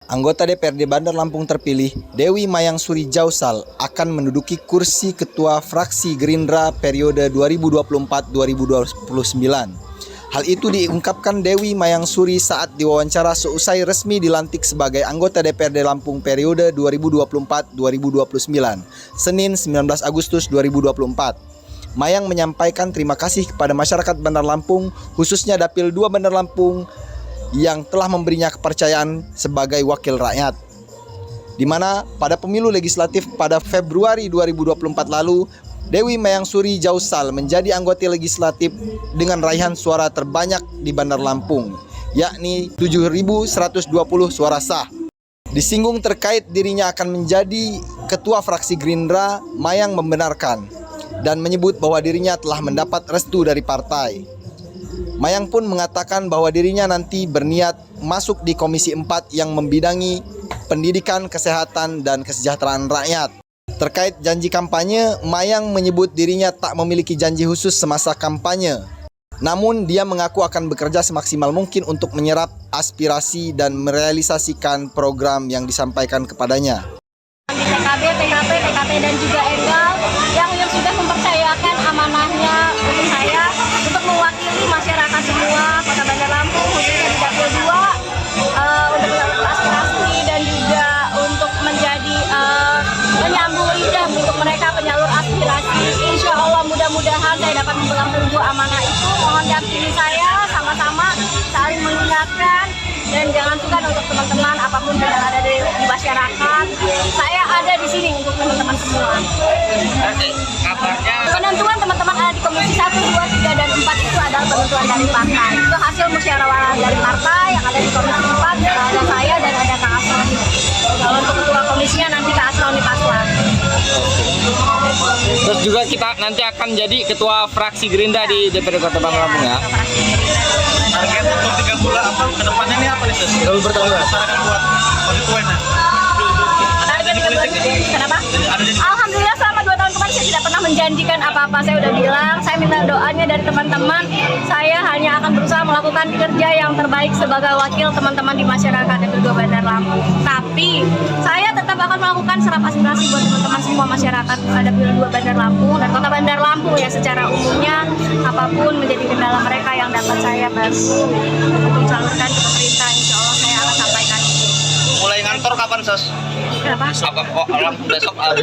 Anggota DPRD Bandar Lampung terpilih, Dewi Mayang Suri Jausal, akan menduduki kursi Ketua Fraksi Gerindra periode 2024-2029. Hal itu diungkapkan Dewi Mayang Suri saat diwawancara seusai resmi dilantik sebagai anggota DPRD Lampung periode 2024-2029, Senin 19 Agustus 2024. Mayang menyampaikan terima kasih kepada masyarakat Bandar Lampung, khususnya Dapil 2 Bandar Lampung, yang telah memberinya kepercayaan sebagai wakil rakyat. Di mana pada pemilu legislatif pada Februari 2024 lalu, Dewi Mayang Suri Jausal menjadi anggota legislatif dengan raihan suara terbanyak di Bandar Lampung, yakni 7.120 suara sah. Disinggung terkait dirinya akan menjadi ketua fraksi Gerindra, Mayang membenarkan dan menyebut bahwa dirinya telah mendapat restu dari partai. Mayang pun mengatakan bahwa dirinya nanti berniat masuk di Komisi 4 yang membidangi pendidikan, kesehatan, dan kesejahteraan rakyat. Terkait janji kampanye, Mayang menyebut dirinya tak memiliki janji khusus semasa kampanye. Namun dia mengaku akan bekerja semaksimal mungkin untuk menyerap aspirasi dan merealisasikan program yang disampaikan kepadanya. TKP dan juga Enggal yang sudah mempercayakan amanahnya untuk saya untuk mewakili masyarakat semua Kota Bandar Lampung, khususnya di Dapil 2, untuk menyalurkan aspirasi dan juga untuk menjadi penyambung lidah untuk mereka penyalur aspirasi. Insya Allah mudah-mudahan saya dapat memegang teguh amanah itu. Mohon dampingi saya sama-sama saling mengingatkan dan jangan sungkan untuk teman-teman apapun yang ada di masyarakat. Saya ada di sini untuk teman-teman semua. Nanti kabarnya Penentuan teman-teman ada di Komisi 1, 2, 3, dan 4 itu adalah penentuan dari partai. Itu hasil musyawarah dari partai yang ada di Komisi 4, ada saya dan ada Kak Asroni. Kalau untuk ketua komisinya nanti Kak Asroni Paswan. terus juga kita nanti akan jadi ketua fraksi Gerindra di DPRD Kota Bandar Lampung ya. Target untuk 3 bulan apa ke depannya ini apa nih, Sus? Kalau bertanggung jawab. Masyarakat buat konstituennya. Target 3 bulan. Kenapa? Alhamdulillah selama 2 tahun kemarin saya tidak pernah menjanjikan apa-apa. Saya udah bilang, saya minta doanya dari teman-teman. Saya hanya akan berusaha melakukan kerja yang terbaik sebagai wakil teman-teman di masyarakat Dapil 2 Bandar Lampung. Tapi saya tetap akan melakukan serap aspirasi buat teman-teman semua masyarakat Dapil 2 Bandar Lampung dan Kota Bandar Lampung ya secara umumnya, apapun menjadi kendala mereka yang dapat saya bantu untuk salurkan ke pemerintah. Insya Allah saya akan sampaikan. Mulai ngantor kapan, Sus? Kenapa? Apa kok besok ada